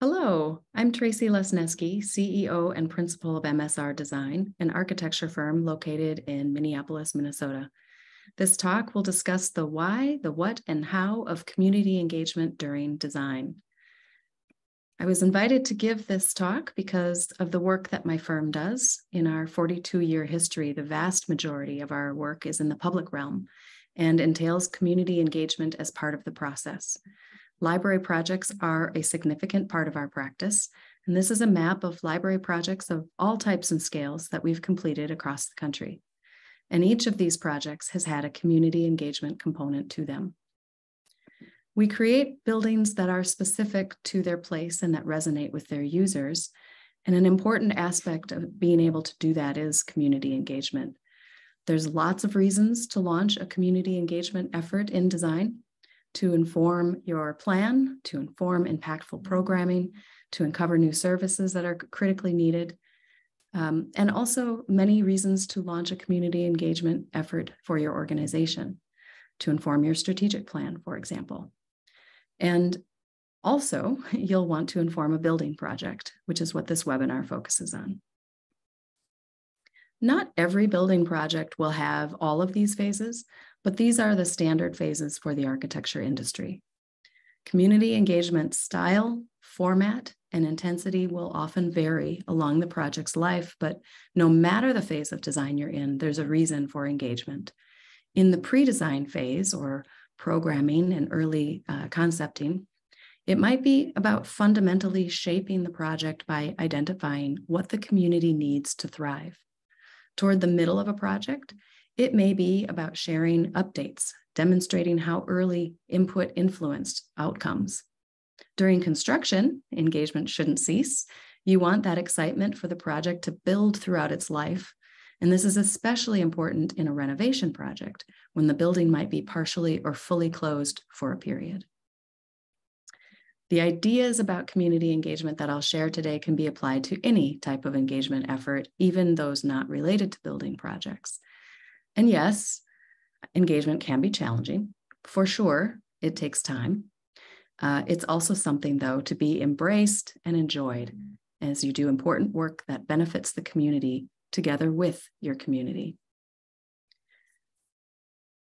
Hello, I'm Traci Lesneski, CEO and principal of MSR Design, an architecture firm located in Minneapolis, Minnesota. This talk will discuss the why, the what, and how of community engagement during design. I was invited to give this talk because of the work that my firm does. In our 42-year history, the vast majority of our work is in the public realm and entails community engagement as part of the process. Library projects are a significant part of our practice, and this is a map of library projects of all types and scales that we've completed across the country. And each of these projects has had a community engagement component to them. We create buildings that are specific to their place and that resonate with their users, and an important aspect of being able to do that is community engagement. There's lots of reasons to launch a community engagement effort in design: to inform your plan, to inform impactful programming, to uncover new services that are critically needed, and also many reasons to launch a community engagement effort for your organization, to inform your strategic plan, for example. And also, you'll want to inform a building project, which is what this webinar focuses on. Not every building project will have all of these phases, but these are the standard phases for the architecture industry. Community engagement style, format, and intensity will often vary along the project's life, but no matter the phase of design you're in, there's a reason for engagement. In the pre-design phase, or programming and early concepting, it might be about fundamentally shaping the project by identifying what the community needs to thrive. Toward the middle of a project, it may be about sharing updates, demonstrating how early input influenced outcomes. During construction, engagement shouldn't cease. You want that excitement for the project to build throughout its life. And this is especially important in a renovation project, when the building might be partially or fully closed for a period. The ideas about community engagement that I'll share today can be applied to any type of engagement effort, even those not related to building projects. And yes, engagement can be challenging. For sure, it takes time. It's also something, though, to be embraced and enjoyed as you do important work that benefits the community together with your community.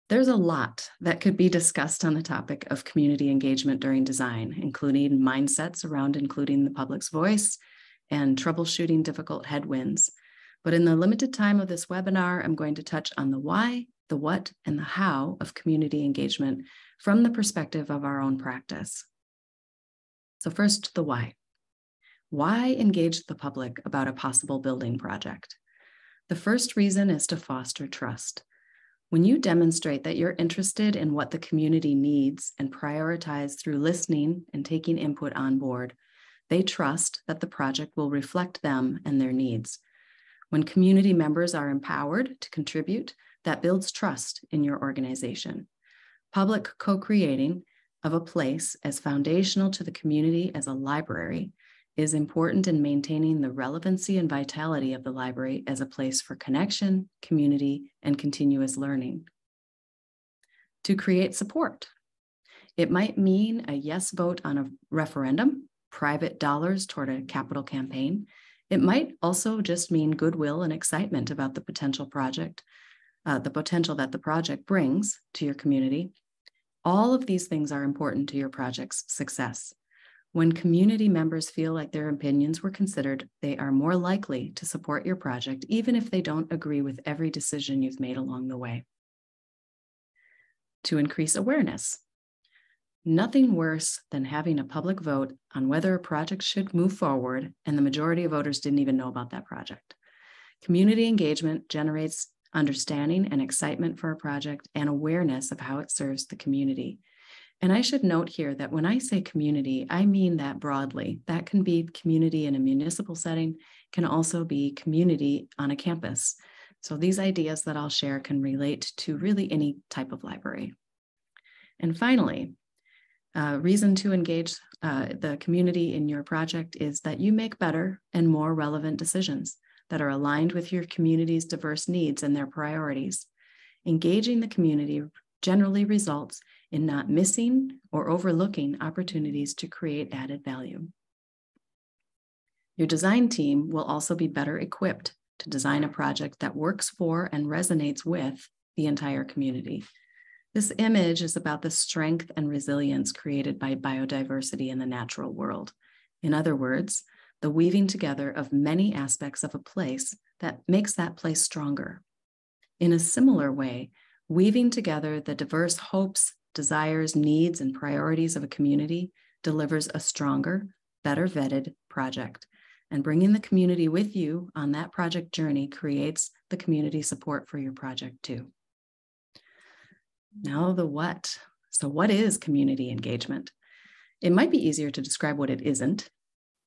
There's a lot that could be discussed on the topic of community engagement during design, including mindsets around including the public's voice and troubleshooting difficult headwinds. But in the limited time of this webinar, I'm going to touch on the why, the what, and the how of community engagement from the perspective of our own practice. So first, the why. Why engage the public about a possible building project? The first reason is to foster trust. When you demonstrate that you're interested in what the community needs and prioritize through listening and taking input on board, they trust that the project will reflect them and their needs. When community members are empowered to contribute, that builds trust in your organization. Public co-creating of a place as foundational to the community as a library is important in maintaining the relevancy and vitality of the library as a place for connection, community, and continuous learning. To create support. It might mean a yes vote on a referendum, private dollars toward a capital campaign. It might also just mean goodwill and excitement about the potential project, the potential that the project brings to your community. All of these things are important to your project's success. When community members feel like their opinions were considered, they are more likely to support your project, even if they don't agree with every decision you've made along the way. To increase awareness. Nothing worse than having a public vote on whether a project should move forward, and the majority of voters didn't even know about that project. Community engagement generates understanding and excitement for a project and awareness of how it serves the community. And I should note here that when I say community, I mean that broadly. That can be community in a municipal setting, can also be community on a campus. So these ideas that I'll share can relate to really any type of library. And finally, reason to engage the community in your project is that you make better and more relevant decisions that are aligned with your community's diverse needs and their priorities. Engaging the community generally results in not missing or overlooking opportunities to create added value. Your design team will also be better equipped to design a project that works for and resonates with the entire community. This image is about the strength and resilience created by biodiversity in the natural world. In other words, the weaving together of many aspects of a place that makes that place stronger. In a similar way, weaving together the diverse hopes, desires, needs, and priorities of a community delivers a stronger, better vetted project. And bringing the community with you on that project journey creates the community support for your project too. Now the what. So what is community engagement? It might be easier to describe what it isn't.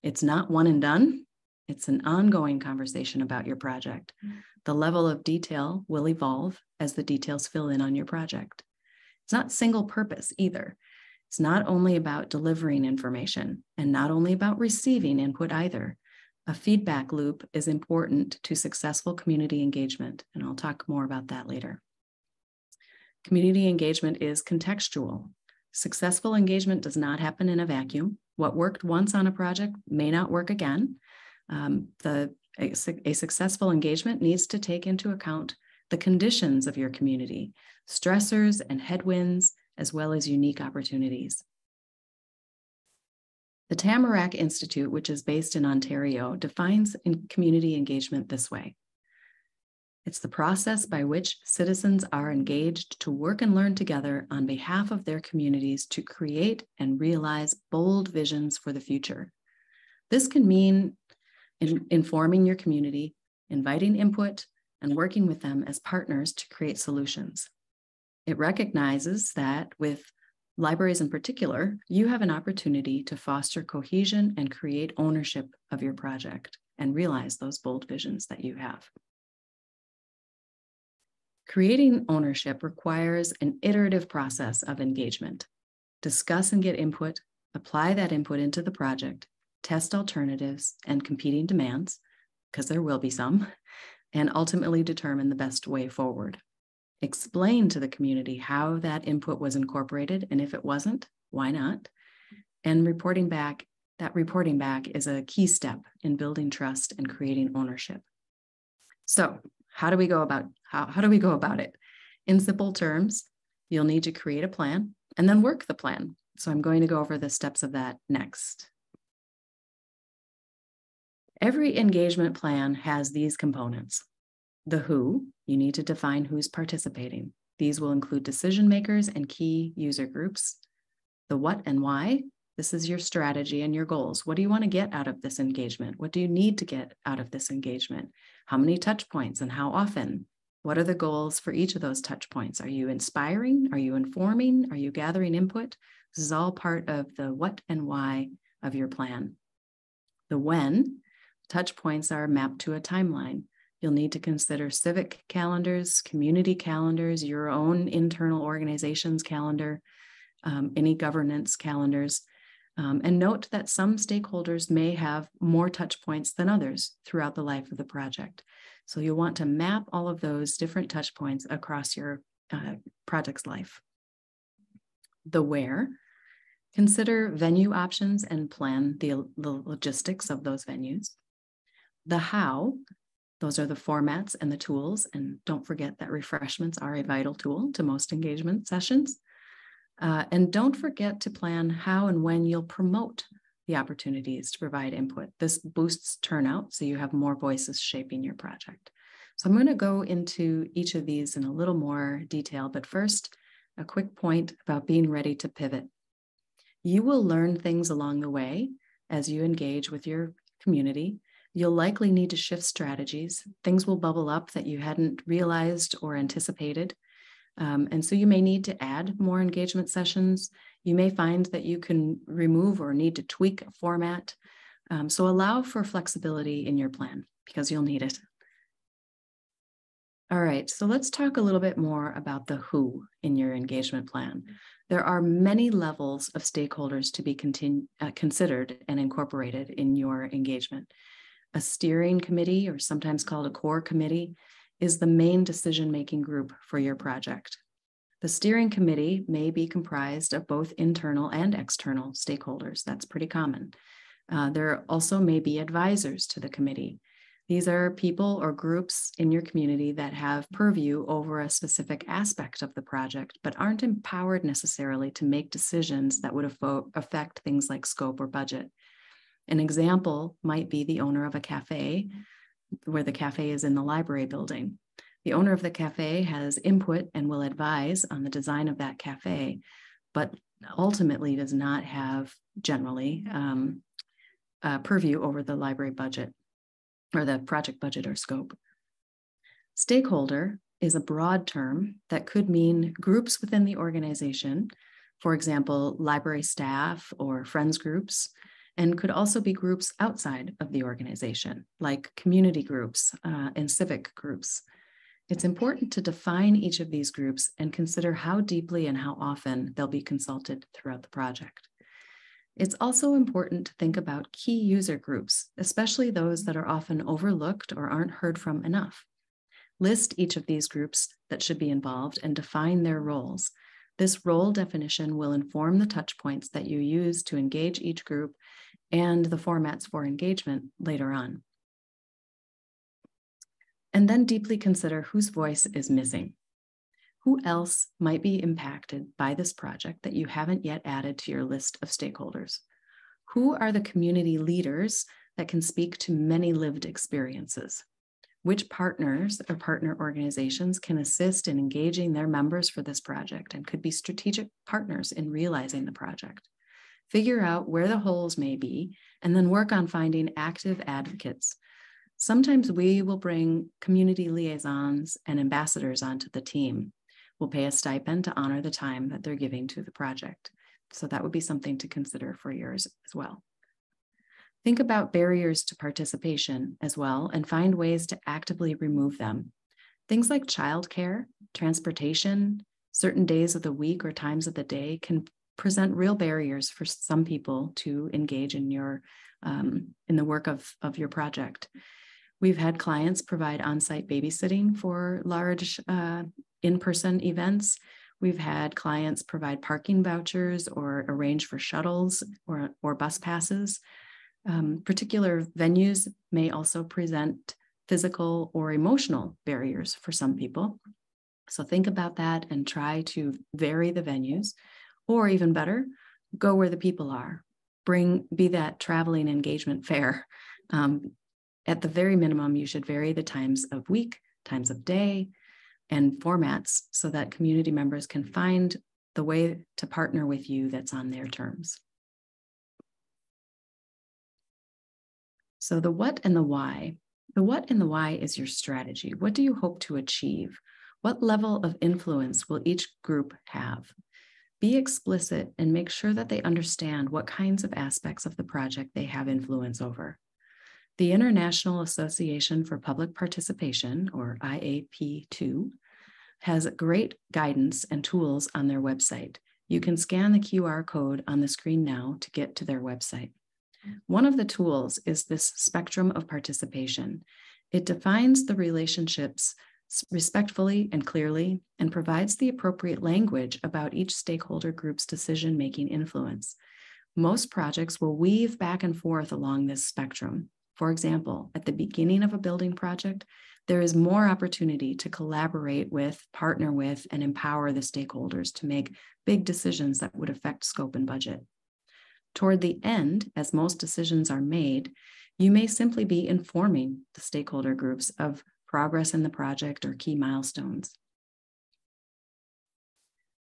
It's not one and done. It's an ongoing conversation about your project. The level of detail will evolve as the details fill in on your project. It's not single purpose either. It's not only about delivering information and not only about receiving input either. A feedback loop is important to successful community engagement, and I'll talk more about that later. Community engagement is contextual. Successful engagement does not happen in a vacuum. What worked once on a project may not work again. A successful engagement needs to take into account the conditions of your community, stressors and headwinds, as well as unique opportunities. The Tamarack Institute, which is based in Ontario, defines community engagement this way. It's the process by which citizens are engaged to work and learn together on behalf of their communities to create and realize bold visions for the future. This can mean informing your community, inviting input, and working with them as partners to create solutions. It recognizes that with libraries in particular, you have an opportunity to foster cohesion and create ownership of your project and realize those bold visions that you have. Creating ownership requires an iterative process of engagement. Discuss and get input, apply that input into the project, test alternatives and competing demands, because there will be some, and ultimately determine the best way forward. Explain to the community how that input was incorporated, and if it wasn't, why not? And reporting back is a key step in building trust and creating ownership. So how do we go about it? In simple terms, you'll need to create a plan and then work the plan. So I'm going to go over the steps of that next. Every engagement plan has these components. The who, you need to define who's participating. These will include decision makers and key user groups. The what and why, this is your strategy and your goals. What do you want to get out of this engagement? What do you need to get out of this engagement? How many touch points and how often? What are the goals for each of those touch points? Are you inspiring? Are you informing? Are you gathering input? This is all part of the what and why of your plan. The when, touch points are mapped to a timeline. You'll need to consider civic calendars, community calendars, your own internal organization's calendar, any governance calendars, and note that some stakeholders may have more touch points than others throughout the life of the project. So you'll want to map all of those different touch points across your project's life. The where, consider venue options and plan the logistics of those venues. The how, those are the formats and the tools, and don't forget that refreshments are a vital tool to most engagement sessions. And don't forget to plan how and when you'll promote the opportunities to provide input. This boosts turnout, so you have more voices shaping your project. So I'm going to go into each of these in a little more detail, but first, a quick point about being ready to pivot. You will learn things along the way as you engage with your community. You'll likely need to shift strategies. Things will bubble up that you hadn't realized or anticipated. And so you may need to add more engagement sessions. You may find that you can remove or need to tweak a format. So allow for flexibility in your plan because you'll need it. All right, so let's talk a little bit more about the who in your engagement plan. There are many levels of stakeholders to be considered and incorporated in your engagement. A steering committee, or sometimes called a core committee, is the main decision-making group for your project. The steering committee may be comprised of both internal and external stakeholders. That's pretty common. There also may be advisors to the committee. These are people or groups in your community that have purview over a specific aspect of the project, but aren't empowered necessarily to make decisions that would affect things like scope or budget. An example might be the owner of a cafe, where the cafe is in the library building. The owner of the cafe has input and will advise on the design of that cafe, but ultimately does not have generally purview over the library budget or the project budget or scope. Stakeholder is a broad term that could mean groups within the organization, for example, library staff or friends groups, and could also be groups outside of the organization, like community groups and civic groups. It's important to define each of these groups and consider how deeply and how often they'll be consulted throughout the project. It's also important to think about key user groups, especially those that are often overlooked or aren't heard from enough. List each of these groups that should be involved and define their roles. This role definition will inform the touch points that you use to engage each group and the formats for engagement later on. And then deeply consider whose voice is missing. Who else might be impacted by this project that you haven't yet added to your list of stakeholders? Who are the community leaders that can speak to many lived experiences? Which partners or partner organizations can assist in engaging their members for this project and could be strategic partners in realizing the project? Figure out where the holes may be and then work on finding active advocates. Sometimes we will bring community liaisons and ambassadors onto the team. We'll pay a stipend to honor the time that they're giving to the project. So that would be something to consider for yours as well. Think about barriers to participation as well and find ways to actively remove them. Things like childcare, transportation, certain days of the week or times of the day can present real barriers for some people to engage in the work of your project. We've had clients provide on-site babysitting for large in-person events. We've had clients provide parking vouchers or arrange for shuttles or bus passes. Particular venues may also present physical or emotional barriers for some people. So think about that and try to vary the venues, or even better, go where the people are. Be that traveling engagement fair. At the very minimum, you should vary the times of week, times of day, and formats so that community members can find the way to partner with you that's on their terms. So the what and the why. The what and the why is your strategy. What do you hope to achieve? What level of influence will each group have? Be explicit and make sure that they understand what kinds of aspects of the project they have influence over. The International Association for Public Participation, or IAP2, has great guidance and tools on their website. You can scan the QR code on the screen now to get to their website. One of the tools is this spectrum of participation. It defines the relationships respectfully and clearly and provides the appropriate language about each stakeholder group's decision-making influence. Most projects will weave back and forth along this spectrum. For example, at the beginning of a building project, there is more opportunity to collaborate with, partner with, and empower the stakeholders to make big decisions that would affect scope and budget. Toward the end, as most decisions are made, you may simply be informing the stakeholder groups of progress in the project or key milestones.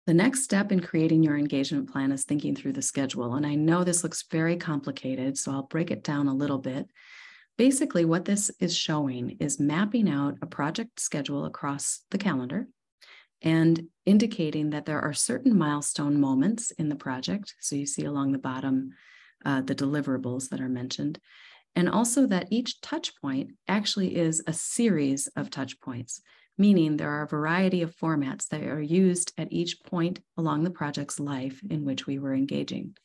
The next step in creating your engagement plan is thinking through the schedule. And I know this looks very complicated, so I'll break it down a little bit. Basically, what this is showing is mapping out a project schedule across the calendar and indicating that there are certain milestone moments in the project. So you see along the bottom, the deliverables that are mentioned. And also that each touch point actually is a series of touch points, meaning there are a variety of formats that are used at each point along the project's life in which we were engaging.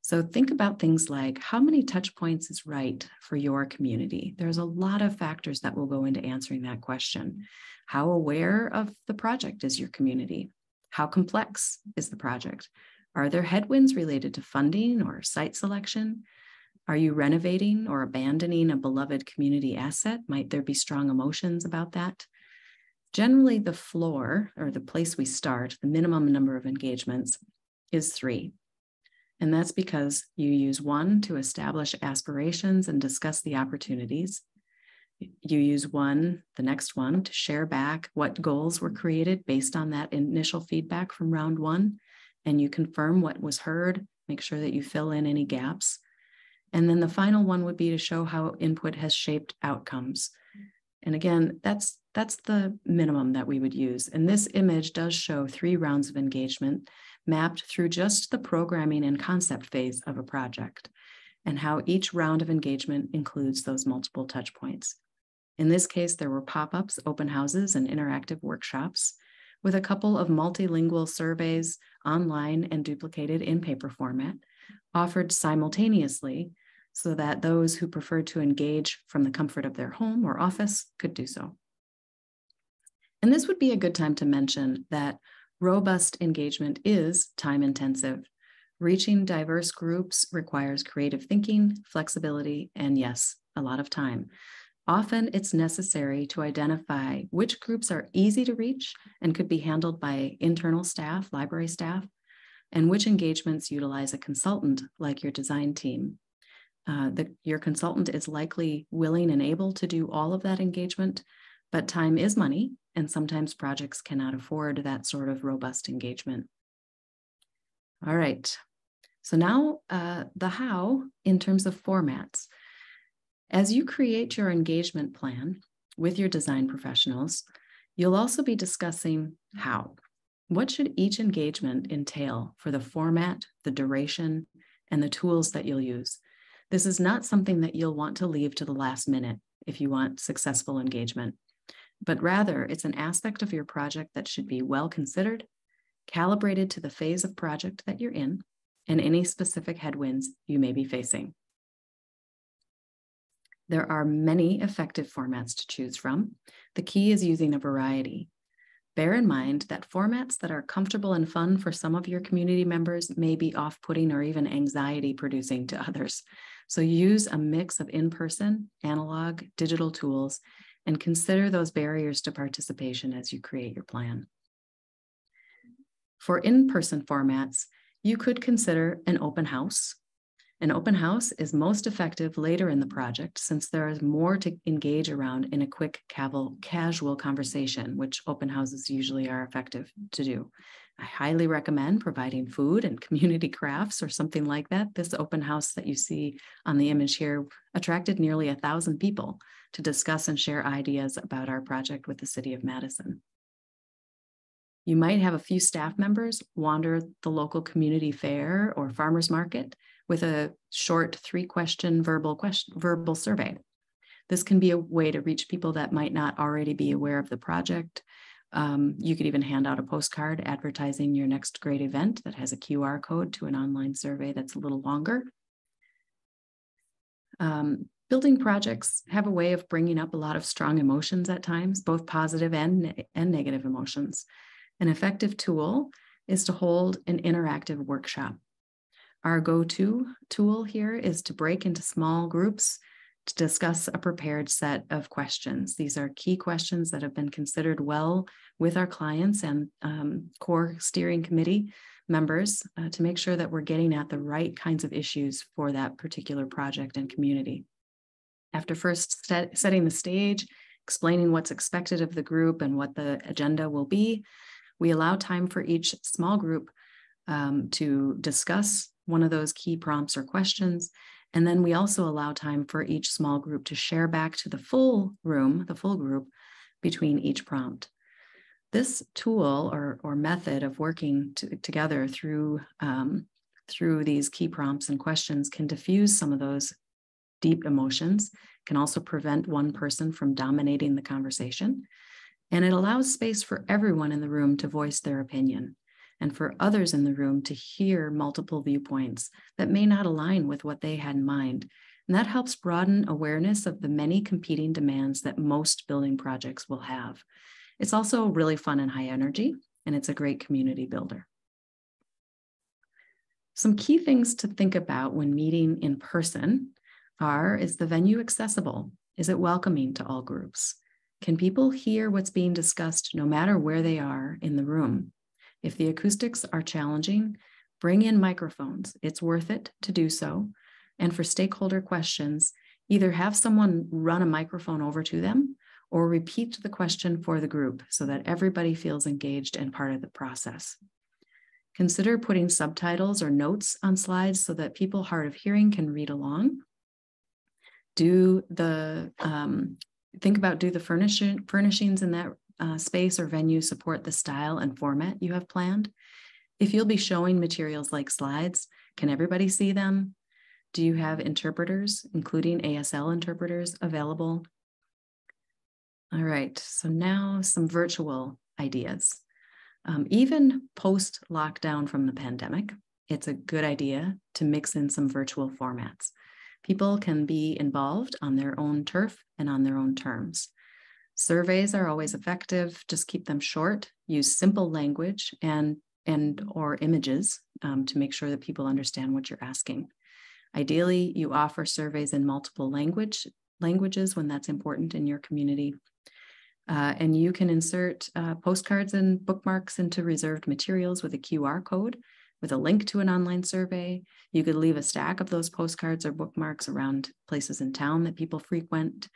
So think about things like how many touch points is right for your community. There's a lot of factors that will go into answering that question. How aware of the project is your community? How complex is the project? Are there headwinds related to funding or site selection? Are you renovating or abandoning a beloved community asset? Might there be strong emotions about that? Generally, the floor, or the place we start, the minimum number of engagements, is 3. And that's because you use 1 to establish aspirations and discuss the opportunities. You use the next one, to share back what goals were created based on that initial feedback from round 1. And you confirm what was heard, make sure that you fill in any gaps. And then the final one would be to show how input has shaped outcomes. And again, that's the minimum that we would use. And this image does show 3 rounds of engagement mapped through just the programming and concept phase of a project, and how each round of engagement includes those multiple touch points. In this case, there were pop-ups, open houses, and interactive workshops, with a couple of multilingual surveys online and duplicated in paper format, offered simultaneously so that those who preferred to engage from the comfort of their home or office could do so. And this would be a good time to mention that robust engagement is time-intensive. Reaching diverse groups requires creative thinking, flexibility, and yes, a lot of time. Often it's necessary to identify which groups are easy to reach and could be handled by internal staff, library staff, and which engagements utilize a consultant like your design team. Your consultant is likely willing and able to do all of that engagement, but time is money, and sometimes projects cannot afford that sort of robust engagement. All right, so now the how in terms of formats. As you create your engagement plan with your design professionals, you'll also be discussing how. What should each engagement entail for the format, the duration, and the tools that you'll use? This is not something that you'll want to leave to the last minute if you want successful engagement, but rather it's an aspect of your project that should be well considered, calibrated to the phase of project that you're in, and any specific headwinds you may be facing. There are many effective formats to choose from. The key is using a variety. Bear in mind that formats that are comfortable and fun for some of your community members may be off-putting or even anxiety-producing to others. So use a mix of in-person, analog, digital tools, and consider those barriers to participation as you create your plan. For in-person formats, you could consider an open house. An open house is most effective later in the project since there is more to engage around in a quick, casual conversation, which open houses usually are effective to do. I highly recommend providing food and community crafts or something like that. This open house that you see on the image here attracted nearly 1,000 people to discuss and share ideas about our project with the City of Madison. You might have a few staff members wander the local community fair or farmers market with a short 3-question verbal survey. This can be a way to reach people that might not already be aware of the project. You could even hand out a postcard advertising your next great event that has a QR code to an online survey that's a little longer. Building projects have a way of bringing up a lot of strong emotions at times, both positive and negative emotions. An effective tool is to hold an interactive workshop. Our go-to tool here is to break into small groups to discuss a prepared set of questions. These are key questions that have been considered well with our clients and core steering committee members to make sure that we're getting at the right kinds of issues for that particular project and community. After first setting the stage, explaining what's expected of the group and what the agenda will be, we allow time for each small group to discuss one of those key prompts or questions. And then we also allow time for each small group to share back to the full group between each prompt. This tool or method of working together through these key prompts and questions can diffuse some of those deep emotions, can also prevent one person from dominating the conversation. And it allows space for everyone in the room to voice their opinion and for others in the room to hear multiple viewpoints that may not align with what they had in mind. And that helps broaden awareness of the many competing demands that most building projects will have. It's also really fun and high energy, and it's a great community builder. Some key things to think about when meeting in person is the venue accessible? Is it welcoming to all groups? Can people hear what's being discussed no matter where they are in the room? If the acoustics are challenging, bring in microphones. It's worth it to do so. And for stakeholder questions, either have someone run a microphone over to them or repeat the question for the group so that everybody feels engaged and part of the process. Consider putting subtitles or notes on slides so that people hard of hearing can read along. Think about, do the furnishings in that space or venue support the style and format you have planned? If you'll be showing materials like slides, can everybody see them? Do you have interpreters, including ASL interpreters, available? All right, so now some virtual ideas. Even post-lockdown from the pandemic, it's a good idea to mix in some virtual formats. People can be involved on their own turf and on their own terms. Surveys are always effective. Just keep them short. Use simple language and or images to make sure that people understand what you're asking. Ideally, you offer surveys in multiple languages when that's important in your community. And you can insert postcards and bookmarks into reserved materials with a QR code with a link to an online survey. You could leave a stack of those postcards or bookmarks around places in town that people frequent.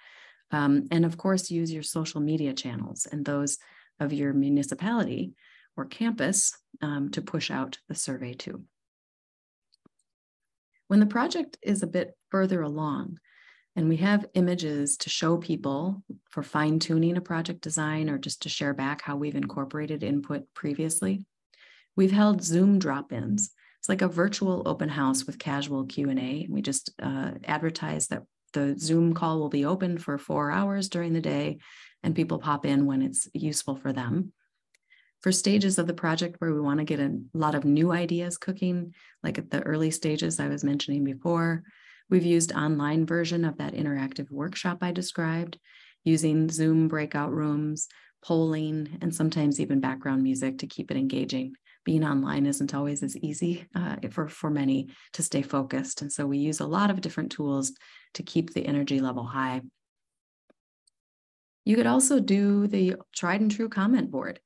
And of course, use your social media channels and those of your municipality or campus to push out the survey to. When the project is a bit further along, and we have images to show people for fine-tuning a project design or just to share back how we've incorporated input previously, we've held Zoom drop-ins. It's like a virtual open house with casual Q&A. We just advertise that the Zoom call will be open for 4 hours during the day, and people pop in when it's useful for them. For stages of the project where we want to get a lot of new ideas cooking, like at the early stages I was mentioning before, we've used online version of that interactive workshop I described, using Zoom breakout rooms, polling, and sometimes even background music to keep it engaging. Being online isn't always as easy for many to stay focused. And so we use a lot of different tools to keep the energy level high. You could also do the tried and true comment board,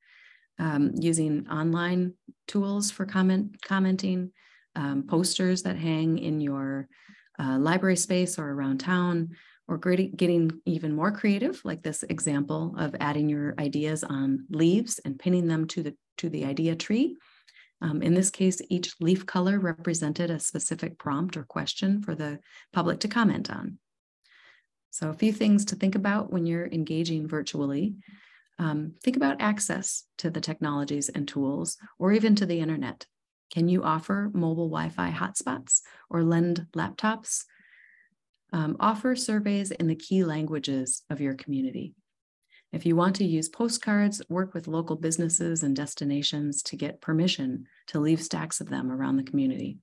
using online tools for commenting, posters that hang in your library space or around town, or getting even more creative, like this example of adding your ideas on leaves and pinning them to the idea tree. In this case, each leaf color represented a specific prompt or question for the public to comment on. So a few things to think about when you're engaging virtually. Think about access to the technologies and tools, or even to the internet. Can you offer mobile Wi-Fi hotspots or lend laptops? Offer surveys in the key languages of your community. If you want to use postcards, work with local businesses and destinations to get permission to leave stacks of them around the community.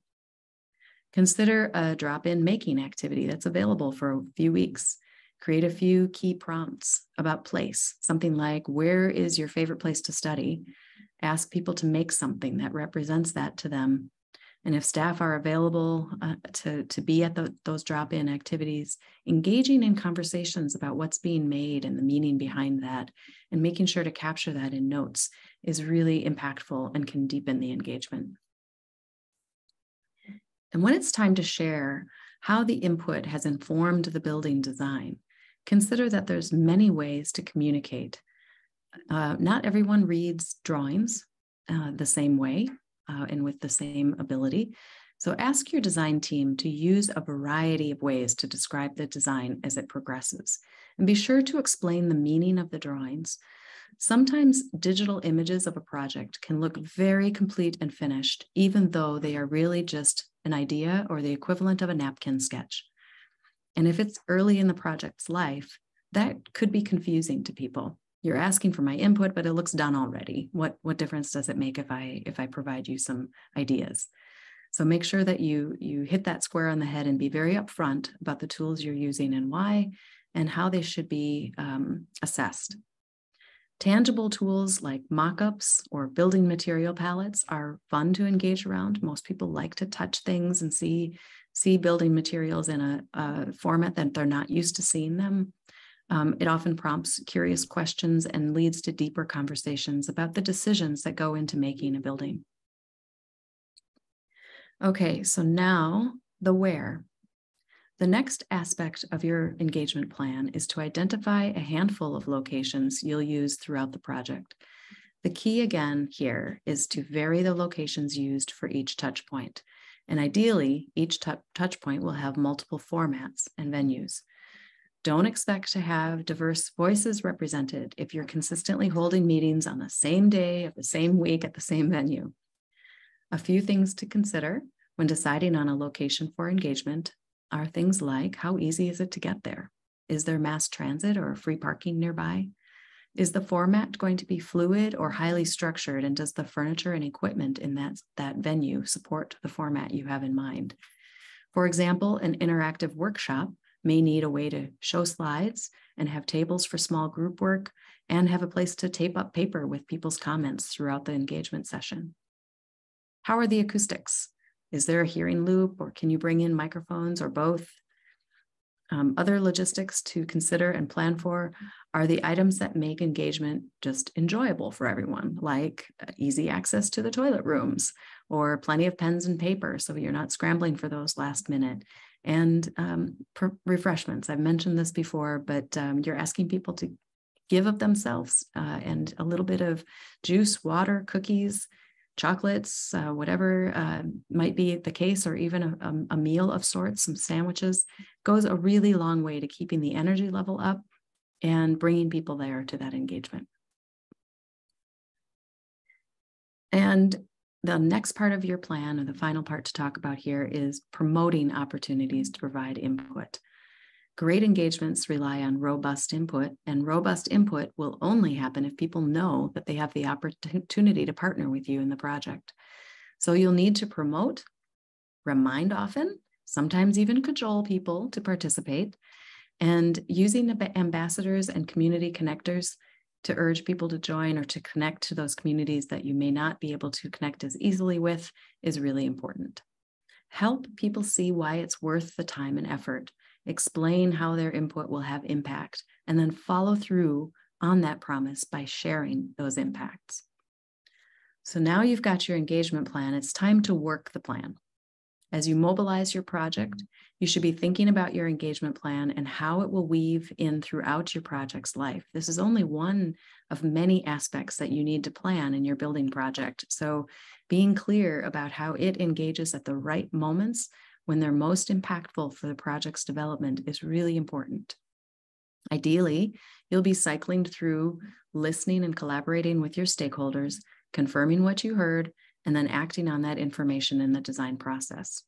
Consider a drop-in making activity that's available for a few weeks. Create a few key prompts about place, something like, where is your favorite place to study? Ask people to make something that represents that to them. And if staff are available to be at those drop-in activities, engaging in conversations about what's being made and the meaning behind that, and making sure to capture that in notes is really impactful and can deepen the engagement. And when it's time to share how the input has informed the building design, consider that there's many ways to communicate. Not everyone reads drawings the same way and with the same ability. So ask your design team to use a variety of ways to describe the design as it progresses. And be sure to explain the meaning of the drawings. Sometimes digital images of a project can look very complete and finished, even though they are really just an idea or the equivalent of a napkin sketch. And if it's early in the project's life, that could be confusing to people. You're asking for my input, but it looks done already. What difference does it make if I provide you some ideas? So make sure that you hit that square on the head and be very upfront about the tools you're using and why, and how they should be assessed. Tangible tools like mock-ups or building material palettes are fun to engage around. Most people like to touch things and see building materials in a format that they're not used to seeing them. It often prompts curious questions and leads to deeper conversations about the decisions that go into making a building. Okay, so now the where. The next aspect of your engagement plan is to identify a handful of locations you'll use throughout the project. The key again here is to vary the locations used for each touch point. And ideally, each touch point will have multiple formats and venues. Don't expect to have diverse voices represented if you're consistently holding meetings on the same day of the same week at the same venue. A few things to consider when deciding on a location for engagement are things like, how easy is it to get there? Is there mass transit or free parking nearby? Is the format going to be fluid or highly structured? And does the furniture and equipment in that venue support the format you have in mind? For example, an interactive workshop may need a way to show slides and have tables for small group work and have a place to tape up paper with people's comments throughout the engagement session. How are the acoustics? Is there a hearing loop, or can you bring in microphones, or both? Other logistics to consider and plan for are the items that make engagement just enjoyable for everyone, like easy access to the toilet rooms, or plenty of pens and paper so you're not scrambling for those last minute, and refreshments. I've mentioned this before, but you're asking people to give of themselves, and a little bit of juice, water, cookies, chocolates, whatever might be the case, or even a meal of sorts, some sandwiches, goes a really long way to keeping the energy level up and bringing people there to that engagement. And the next part of your plan, or the final part to talk about here, is promoting opportunities to provide input. Great engagements rely on robust input, and robust input will only happen if people know that they have the opportunity to partner with you in the project. So you'll need to promote, remind often, sometimes even cajole people to participate, and using ambassadors and community connectors to urge people to join or to connect to those communities that you may not be able to connect as easily with is really important. Help people see why it's worth the time and effort. Explain how their input will have impact, and then follow through on that promise by sharing those impacts. So now you've got your engagement plan. It's time to work the plan. As you mobilize your project, you should be thinking about your engagement plan and how it will weave in throughout your project's life. This is only one of many aspects that you need to plan in your building project. So being clear about how it engages at the right moments when they're most impactful for the project's development is really important. Ideally, you'll be cycling through listening and collaborating with your stakeholders, confirming what you heard, and then acting on that information in the design process.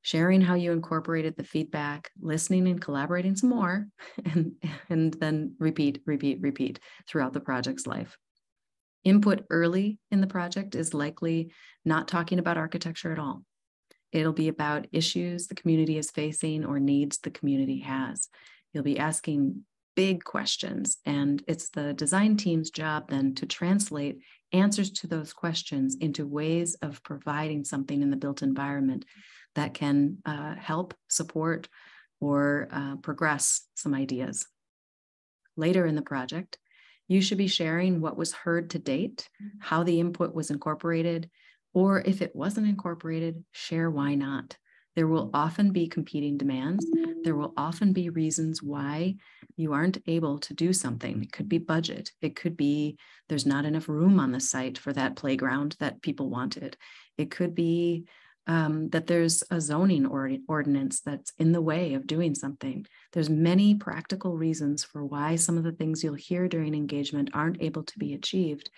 Sharing how you incorporated the feedback, listening and collaborating some more, and then repeat throughout the project's life. Input early in the project is likely not talking about architecture at all. It'll be about issues the community is facing or needs the community has. You'll be asking big questions, and it's the design team's job then to translate answers to those questions into ways of providing something in the built environment that can help, support, or progress some ideas. Later in the project, you should be sharing what was heard to date, how the input was incorporated, or if it wasn't incorporated, share why not. There will often be competing demands. There will often be reasons why you aren't able to do something. It could be budget. It could be there's not enough room on the site for that playground that people wanted. It could be that there's a zoning ordinance that's in the way of doing something. There's many practical reasons for why some of the things you'll hear during engagement aren't able to be achieved.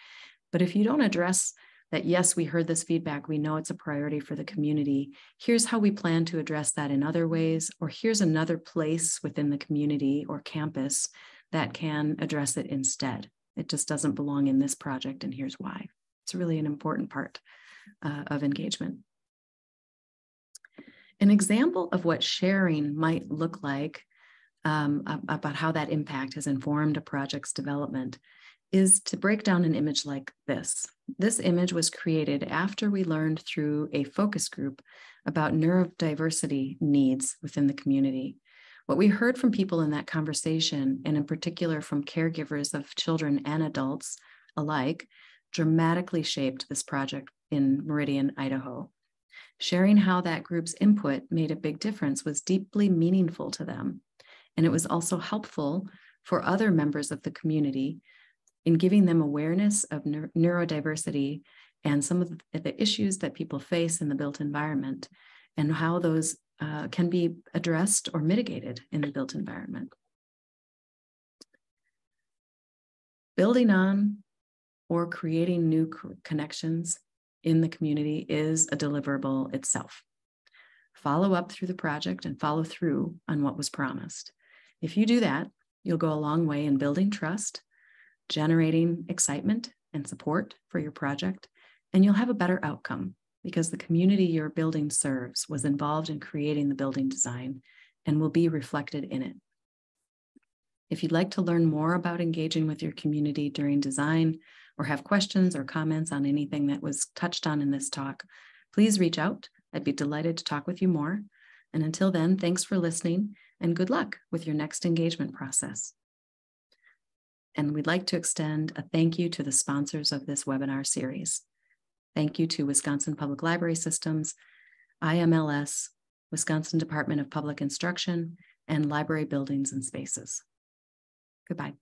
But if you don't address that, yes, we heard this feedback, we know it's a priority for the community, here's how we plan to address that in other ways, or here's another place within the community or campus that can address it instead. It just doesn't belong in this project, and here's why. It's really an important part of engagement. An example of what sharing might look like about how that impact has informed a project's development is to break down an image like this. This image was created after we learned through a focus group about neurodiversity needs within the community. What we heard from people in that conversation, and in particular from caregivers of children and adults alike, dramatically shaped this project in Meridian, Idaho. Sharing how that group's input made a big difference was deeply meaningful to them. And it was also helpful for other members of the community in giving them awareness of neurodiversity and some of the issues that people face in the built environment and how those can be addressed or mitigated in the built environment. Building on or creating new connections in the community is a deliverable itself. Follow up through the project and follow through on what was promised. If you do that, you'll go a long way in building trust, generating excitement and support for your project, and you'll have a better outcome because the community your building serves was involved in creating the building design and will be reflected in it. If you'd like to learn more about engaging with your community during design or have questions or comments on anything that was touched on in this talk, please reach out. I'd be delighted to talk with you more. And until then, thanks for listening and good luck with your next engagement process. And we'd like to extend a thank you to the sponsors of this webinar series. Thank you to Wisconsin Public Library Systems, IMLS, Wisconsin Department of Public Instruction, and Library Buildings and Spaces. Goodbye.